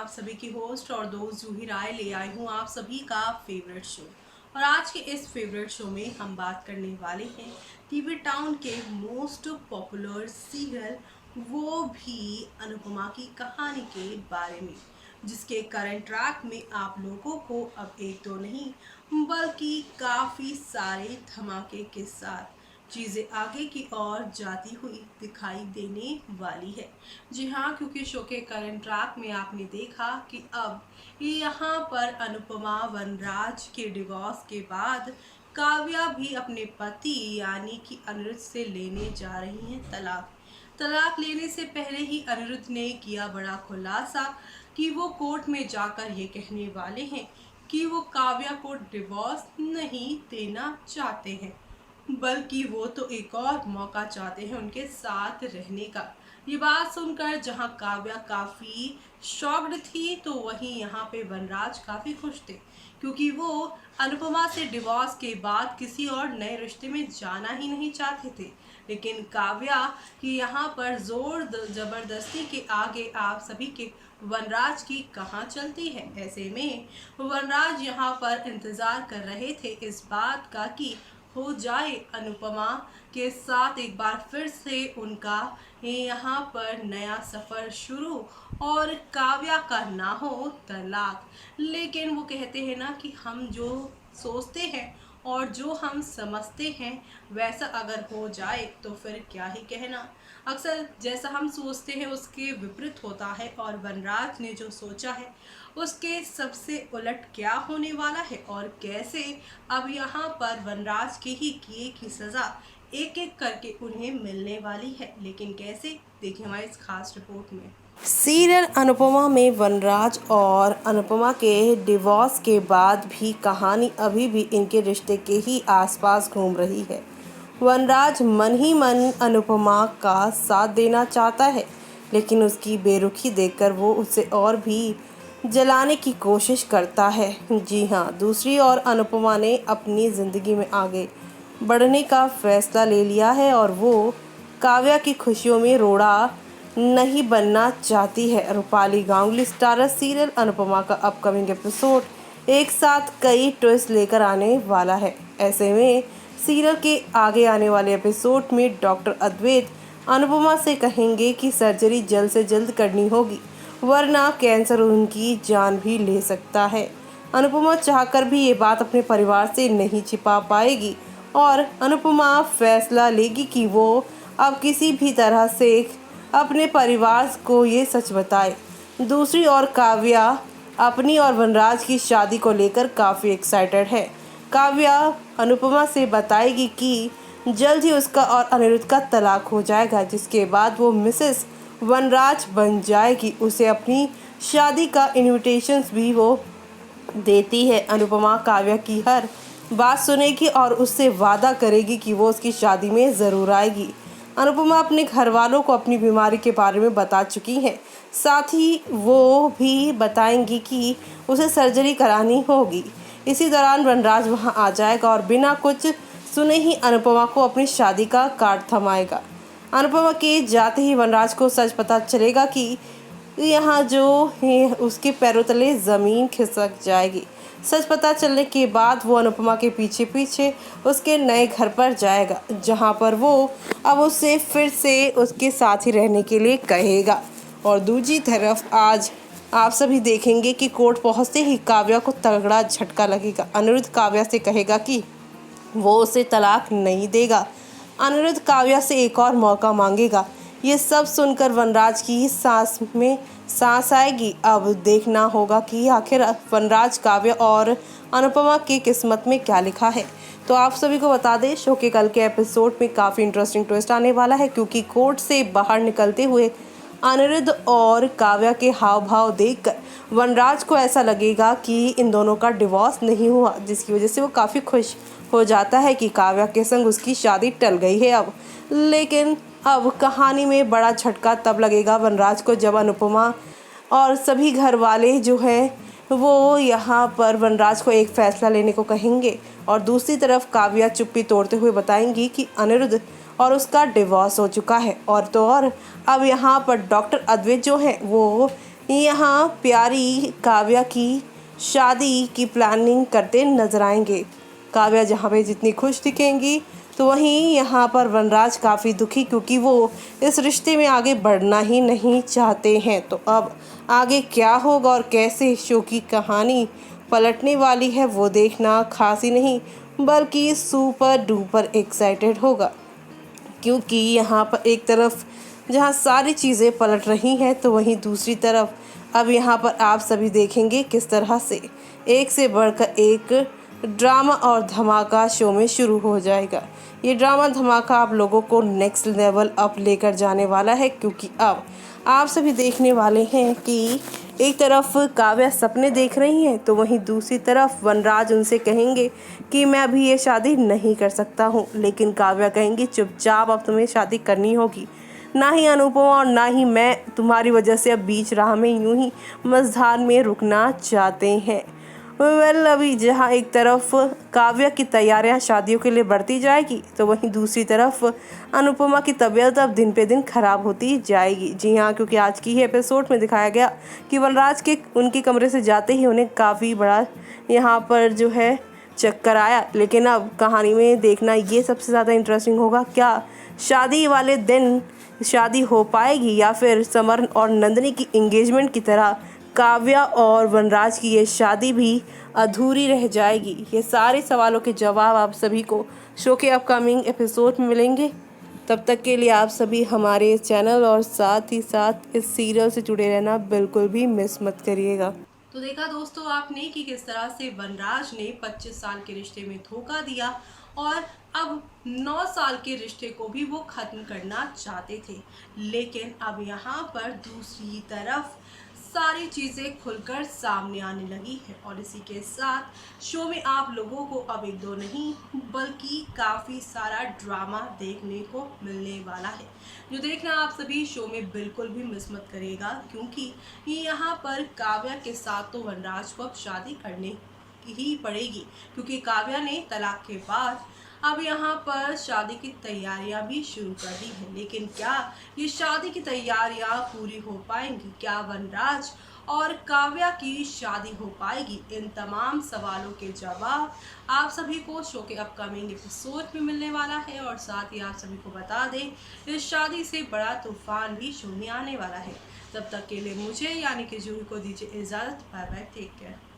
आप सभी की होस्ट और दोस्त जूही राय ले आई हूँ आप सभी का फेवरेट शो। और आज के इस फेवरेट शो में हम बात करने वाले हैं टीवी टाउन के मोस्ट पॉपुलर सीरियल, वो भी अनुपमा की कहानी के बारे में, जिसके करंट ट्रैक में आप लोगों को अब एक दो नहीं बल्कि काफ़ी सारे धमाके के साथ चीज़ें आगे की ओर जाती हुई दिखाई देने वाली है। जी हाँ, क्योंकि शो के करंट ट्रैक में आपने देखा कि अब यहाँ पर अनुपमा वनराज के डिवोर्स के बाद काव्या भी अपने पति यानी कि अनिरुद्ध से लेने जा रही हैं तलाक। तलाक लेने से पहले ही अनिरुद्ध ने किया बड़ा खुलासा कि वो कोर्ट में जाकर ये कहने वाले हैं कि वो काव्या को डिवोर्स नहीं देना चाहते हैं, बल्कि वो तो एक और मौका चाहते हैं उनके साथ रहने का। ये बात सुनकर जहां काव्या काफ़ी शॉक्ड थी, तो वहीं यहाँ पे वनराज काफ़ी खुश थे, क्योंकि वो अनुपमा से डिवोर्स के बाद किसी और नए रिश्ते में जाना ही नहीं चाहते थे। लेकिन काव्या की यहाँ पर जोर जबरदस्ती के आगे आप सभी के वनराज की कहाँ चलती है। ऐसे में वनराज यहाँ पर इंतज़ार कर रहे थे इस बात का कि हो जाए अनुपमा के साथ एक बार फिर से उनका यहाँ पर नया सफ़र शुरू और काव्या का ना हो तलाक। लेकिन वो कहते हैं ना कि हम जो सोचते हैं और जो हम समझते हैं वैसा अगर हो जाए तो फिर क्या ही कहना। अक्सर जैसा हम सोचते हैं उसके विपरीत होता है, और वनराज ने जो सोचा है उसके सबसे उलट क्या होने वाला है और कैसे अब यहाँ पर वनराज के ही किए की सज़ा एक एक करके उन्हें मिलने वाली है। लेकिन कैसे, देखिए हमारी इस खास रिपोर्ट में। सीरियल अनुपमा में वनराज और अनुपमा के डिवोर्स के बाद भी कहानी अभी भी इनके रिश्ते के ही आसपास घूम रही है। वनराज मन ही मन अनुपमा का साथ देना चाहता है, लेकिन उसकी बेरुखी देखकर वो उसे और भी जलाने की कोशिश करता है। जी हाँ, दूसरी ओर अनुपमा ने अपनी ज़िंदगी में आगे बढ़ने का फैसला ले लिया है और वो काव्या की खुशियों में रोड़ा नहीं बनना चाहती है। रूपाली गांगुली स्टारर सीरियल अनुपमा का अपकमिंग एपिसोड एक साथ कई ट्विस्ट लेकर आने वाला है। ऐसे में सीरियल के आगे आने वाले एपिसोड में डॉक्टर अद्वैत अनुपमा से कहेंगे कि सर्जरी जल्द से जल्द करनी होगी, वरना कैंसर उनकी जान भी ले सकता है। अनुपमा चाहकर भी ये बात अपने परिवार से नहीं छिपा पाएगी और अनुपमा फैसला लेगी कि वो अब किसी भी तरह से अपने परिवार को ये सच बताए। दूसरी ओर काव्या अपनी और वनराज की शादी को लेकर काफ़ी एक्साइटेड है। काव्या अनुपमा से बताएगी कि जल्द ही उसका और अनिरुद्ध का तलाक हो जाएगा, जिसके बाद वो मिसेस वनराज बन जाएगी। उसे अपनी शादी का इनविटेशंस भी वो देती है। अनुपमा काव्या की हर बात सुनेगी और उससे वादा करेगी कि वो उसकी शादी में ज़रूर आएगी। अनुपमा अपने घर वालों को अपनी बीमारी के बारे में बता चुकी हैं, साथ ही वो भी बताएंगी कि उसे सर्जरी करानी होगी। इसी दौरान वनराज वहां आ जाएगा और बिना कुछ सुने ही अनुपमा को अपनी शादी का कार्ड थमाएगा। अनुपमा के जाते ही वनराज को सच पता चलेगा कि यहाँ जो है उसके पैरों तले ज़मीन खिसक जाएगी। सच पता चलने के बाद वो अनुपमा के पीछे पीछे उसके नए घर पर जाएगा, जहाँ पर वो अब उससे फिर से उसके साथ ही रहने के लिए कहेगा। और दूसरी तरफ आज आप सभी देखेंगे कि कोर्ट पहुँचते ही काव्या को तगड़ा झटका लगेगा। अनिरुद्ध काव्या से कहेगा कि वो उसे तलाक नहीं देगा। अनिरुद्ध काव्या से एक और मौका मांगेगा। ये सब सुनकर वनराज की सांस में सांस आएगी। अब देखना होगा कि आखिर वनराज, काव्या और अनुपमा की किस्मत में क्या लिखा है। तो आप सभी को बता दें, शो के कल के एपिसोड में काफ़ी इंटरेस्टिंग ट्विस्ट आने वाला है, क्योंकि कोर्ट से बाहर निकलते हुए अनिरुद्ध और काव्या के हाव भाव देखकर वनराज को ऐसा लगेगा कि इन दोनों का डिवोर्स नहीं हुआ, जिसकी वजह से वो काफ़ी खुश हो जाता है कि काव्या के संग उसकी शादी टल गई है अब। लेकिन अब कहानी में बड़ा झटका तब लगेगा वनराज को, जब अनुपमा और सभी घर वाले जो हैं वो यहाँ पर वनराज को एक फ़ैसला लेने को कहेंगे, और दूसरी तरफ काव्या चुप्पी तोड़ते हुए बताएंगी कि अनिरुद्ध और उसका डिवोर्स हो चुका है। और तो और अब यहाँ पर डॉक्टर अद्वैत जो हैं वो यहाँ प्यारी काव्या की शादी की प्लानिंग करते नजर आएंगे। काव्या जहाँ पे जितनी खुश दिखेंगी तो वहीं यहाँ पर वनराज काफ़ी दुखी, क्योंकि वो इस रिश्ते में आगे बढ़ना ही नहीं चाहते हैं। तो अब आगे क्या होगा और कैसे शो की कहानी पलटने वाली है वो देखना खास ही नहीं बल्कि सुपर डुपर एक्साइटेड होगा, क्योंकि यहाँ पर एक तरफ जहाँ सारी चीज़ें पलट रही हैं तो वहीं दूसरी तरफ अब यहाँ पर आप सभी देखेंगे किस तरह से एक से बढ़कर एक ड्रामा और धमाका शो में शुरू हो जाएगा। ये ड्रामा धमाका आप लोगों को नेक्स्ट लेवल अप लेकर जाने वाला है, क्योंकि अब आप सभी देखने वाले हैं कि एक तरफ काव्या सपने देख रही हैं तो वहीं दूसरी तरफ वनराज उनसे कहेंगे कि मैं अभी ये शादी नहीं कर सकता हूँ, लेकिन काव्या कहेंगी चुपचाप अब तुम्हें शादी करनी होगी। ना ही अनुपमा और ना ही मैं तुम्हारी वजह से अब बीच राह में यूं ही मझधार में रुकना चाहते हैं। अभी जहाँ एक तरफ काव्या की तैयारियां शादियों के लिए बढ़ती जाएगी तो वहीं दूसरी तरफ अनुपमा की तबीयत अब दिन पे दिन खराब होती जाएगी। जी हाँ, क्योंकि आज की ही एपिसोड में दिखाया गया कि वनराज के उनके कमरे से जाते ही उन्हें काफ़ी बड़ा यहाँ पर जो है चक्कर आया। लेकिन अब कहानी में देखना ये सबसे ज़्यादा इंटरेस्टिंग होगा, क्या शादी वाले दिन शादी हो पाएगी या फिर समर और नंदिनी की एंगेजमेंट की तरह काव्या और वनराज की ये शादी भी अधूरी रह जाएगी। ये सारे सवालों के जवाब आप सभी को शो के अपकमिंग एपिसोड में मिलेंगे। तब तक के लिए आप सभी हमारे चैनल और साथ ही साथ इस सीरियल से जुड़े रहना बिल्कुल भी मिस मत करिएगा। तो देखा दोस्तों आपने कि किस तरह से वनराज ने 25 साल के रिश्ते में धोखा दिया और अब 9 साल के रिश्ते को भी वो ख़त्म करना चाहते थे। लेकिन अब यहाँ पर दूसरी तरफ सारी चीज़ें खुलकर सामने आने लगी है और इसी के साथ शो में आप लोगों को अब एक दो नहीं बल्कि काफ़ी सारा ड्रामा देखने को मिलने वाला है, जो देखना आप सभी शो में बिल्कुल भी मिस मत करिएगा, क्योंकि ये यहाँ पर काव्या के साथ तो वनराज को अब शादी करने ही पड़ेगी, क्योंकि काव्या ने तलाक के बाद अब यहाँ पर शादी की तैयारियां भी शुरू कर दी हैं। लेकिन क्या ये शादी की तैयारियां पूरी हो पाएंगी? क्या वनराज और काव्या की शादी हो पाएगी? इन तमाम सवालों के जवाब आप सभी को शो के अपकमिंग एपिसोड में मिलने वाला है। और साथ ही आप सभी को बता दें इस शादी से बड़ा तूफान भी शो में आने वाला है। तब तक के लिए मुझे यानी कि जूही को दीजिए इजाज़त। Bye bye, take care.